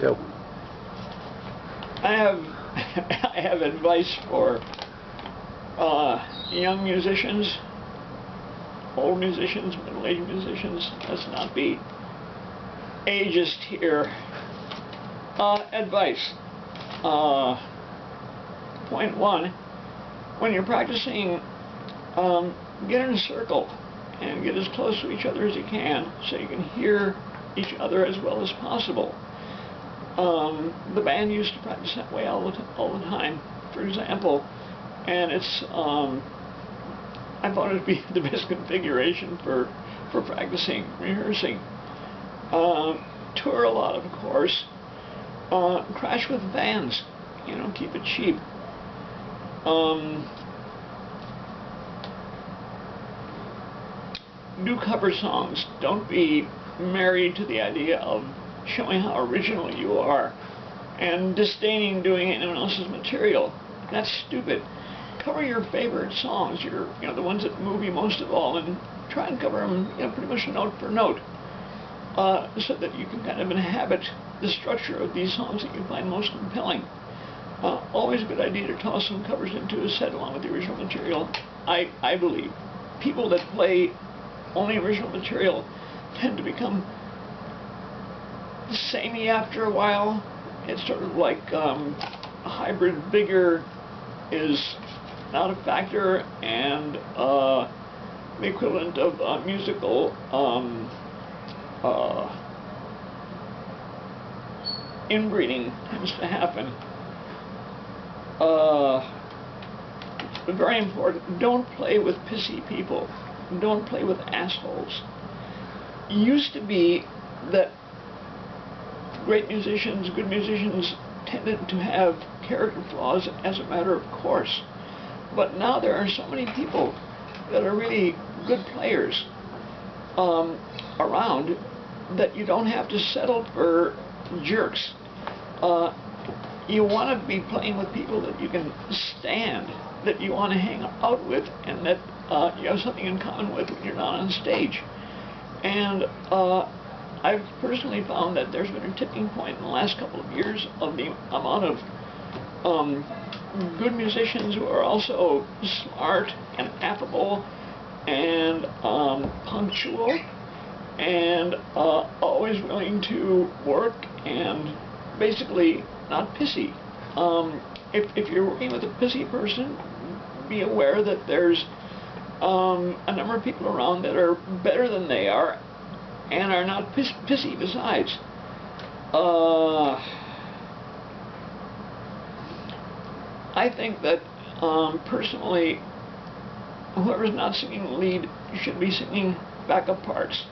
Go. I have I have advice for young musicians, old musicians, middle-aged musicians. Let's not be ageist here. Advice. Point one: when you're practicing, get in a circle and get as close to each other as you can, so you can hear each other as well as possible. The band used to practice that way all the time, for example, and it's I thought it would be the best configuration for practicing, rehearsing. Tour a lot, of course. Crash with fans, keep it cheap. Do cover songs. Don't be married to the idea of showing how original you are and disdaining doing anyone else's material. That's stupid. Cover your favorite songs, the ones that move you most of all, and try and cover them, pretty much note for note, so that you can kind of inhabit the structure of these songs that you find most compelling. Always a good idea to toss some covers into a set along with the original material. I believe people that play only original material tend to become samey after a while. It's sort of like a hybrid vigor is not a factor, and the equivalent of musical inbreeding tends to happen. Very important, don't play with pissy people. Don't play with assholes. It used to be that great musicians, good musicians, tended to have character flaws as a matter of course. But now there are so many people that are really good players around that you don't have to settle for jerks. You want to be playing with people that you can stand, that you want to hang out with, and that you have something in common with when you're not on stage. And I've personally found that there's been a tipping point in the last couple of years of the amount of good musicians who are also smart and affable and punctual and always willing to work and basically not pissy. If you're working with a pissy person, be aware that there's a number of people around that are better than they are and are not pissy besides. I think that personally, whoever's not singing the lead should be singing backup parts.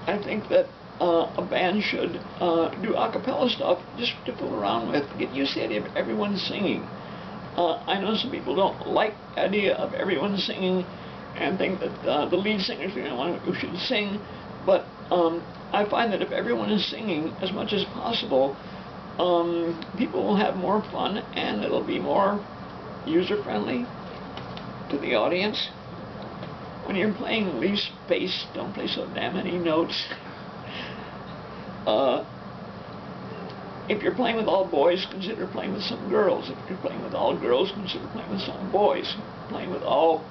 I think that a band should do a cappella stuff just to fool around with. Get used to the idea of everyone singing. I know some people don't like the idea of everyone singing and think that the lead singer is the only one who should sing, but I find that if everyone is singing as much as possible, people will have more fun and it'll be more user-friendly to the audience. When you're playing, leave space. Don't play so damn many notes. If you're playing with all boys, consider playing with some girls. If you're playing with all girls, consider playing with some boys. Playing with all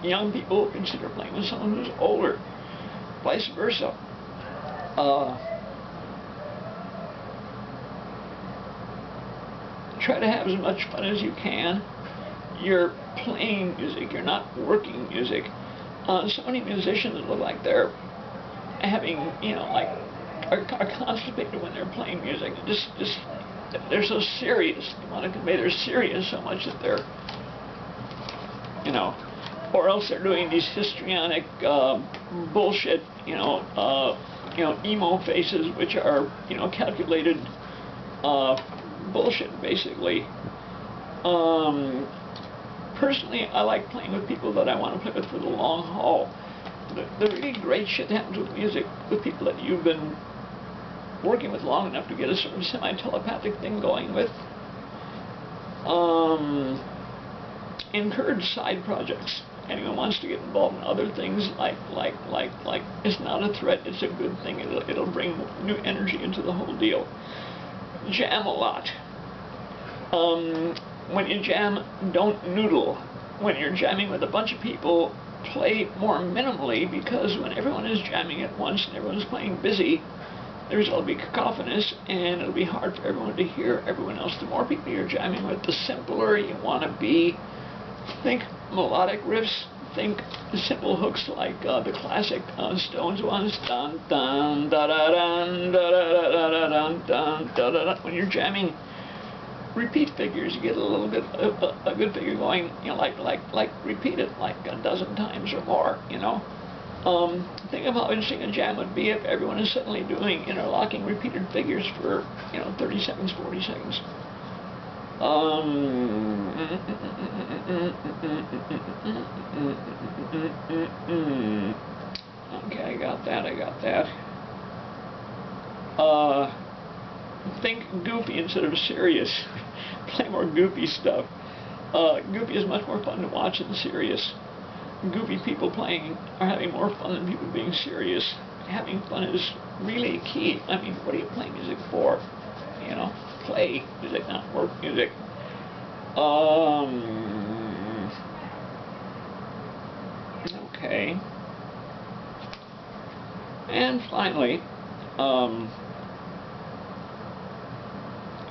young people, consider playing with someone who's older. Vice versa. Try to have as much fun as you can. You're playing music, you're not working music. So many musicians look like they're having, are constipated when they're playing music. They're so serious. They want to convey they're serious so much that they're, or else they're doing these histrionic bullshit, emo faces, which are, calculated bullshit, basically. Personally, I like playing with people that I want to play with for the long haul. The really great shit happens with music with people that you've been working with long enough to get a sort of semi-telepathic thing going with. Encourage side projects. Anyone wants to get involved in other things, it's not a threat, it's a good thing. It'll bring new energy into the whole deal. jam a lot. When you jam, don't noodle. When you're jamming with a bunch of people, play more minimally, because when everyone is jamming at once and everyone's playing busy, the result will be cacophonous, and it'll be hard for everyone to hear everyone else. The more people you're jamming with, the simpler you want to be. Think melodic riffs. Think simple hooks like the classic Stones ones. Dun dun da da dun da da da da dun dun da da da. When you're jamming, repeat figures. You get a little bit a good figure going. You know, like repeat it like a dozen times or more. You know. Think of how interesting a jam would be if everyone is suddenly doing interlocking repeated figures for 30 seconds, 40 seconds. Okay, I got that. Think goofy instead of serious. Play more goofy stuff. Goofy is much more fun to watch than serious. Goofy people playing are having more fun than people being serious. Having fun is really key. I mean, what are you playing music for? You know, play music, not work music. Okay. And finally, a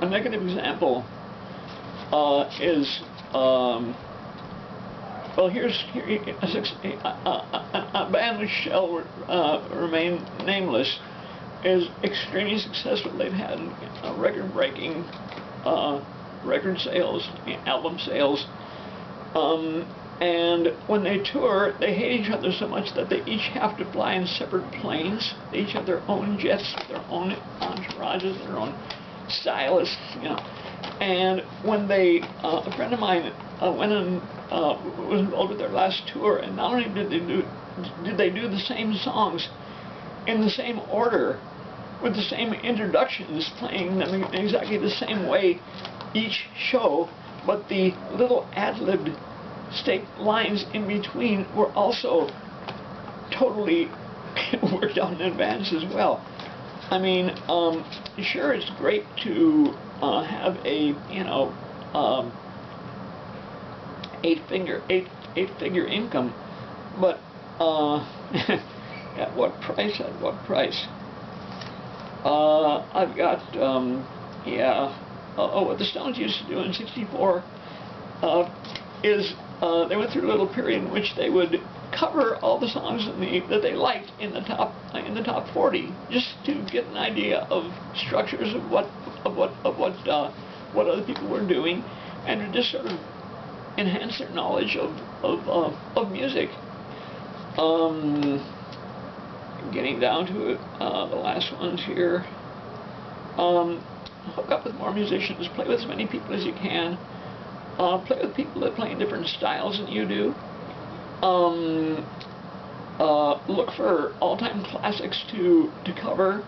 negative example is well, here's a band which shall remain nameless is extremely successful. They've had record-breaking record sales, album sales, and when they tour, they hate each other so much that they each have to fly in separate planes. They each have their own jets, their own entourages, their own stylists, you know. And when they, a friend of mine went and was involved with their last tour, and not only did they do the same songs in the same order, with the same introductions, playing them in exactly the same way each show, but the little ad-libbed staked lines in between were also totally worked out in advance as well. I mean, sure, it's great to have a eight-figure income, but at what price? At what price? I've got what the Stones used to do in '64 is they went through a little period in which they would cover all the songs that they liked in the top 40, just to get an idea of structures of what other people were doing, and to just sort of enhance their knowledge of music. Getting down to it, the last ones here. Hook up with more musicians. Play with as many people as you can. Play with people that play in different styles than you do. Look for all-time classics to cover.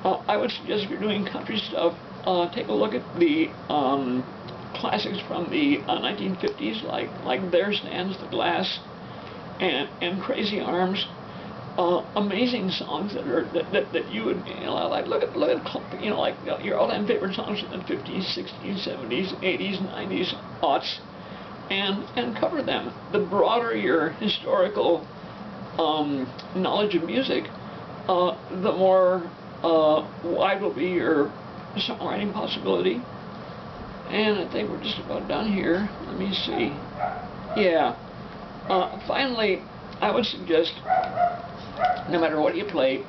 I would suggest if you're doing country stuff, take a look at the classics from the 1950s, like There Stands the Glass and Crazy Arms. Amazing songs that you would like. Look at like your all-time favorite songs from the 50s, 60s, 70s, 80s, 90s, aughts, and cover them. The broader your historical knowledge of music, the more wide will be your songwriting possibility. And I think we're just about done here. Let me see. Yeah. Finally, I would suggest, no matter what you play,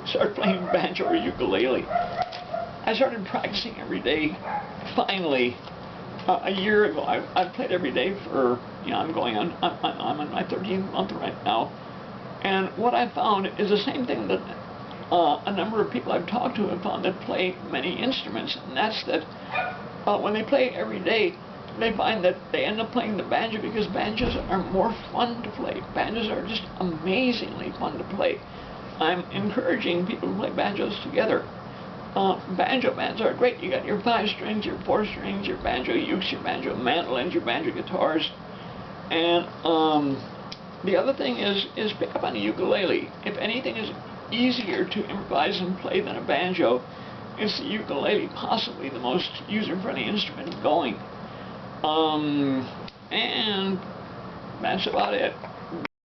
start playing banjo or ukulele. I started practicing every day, finally, a year ago. I've played every day for, I'm on my 13th month right now. And what I found is the same thing that a number of people I've talked to have found that play many instruments, and that's that when they play every day, they find that they end up playing the banjo because banjos are more fun to play. Banjos are just amazingly fun to play. I'm encouraging people to play banjos together. Banjo bands are great. You got your 5 strings, your 4 strings, your banjo ukes, your banjo mandolins, your banjo guitars. And the other thing is pick up on a ukulele. If anything is easier to improvise and play than a banjo, It's the ukulele, possibly the most user-friendly instrument going. And that's about it.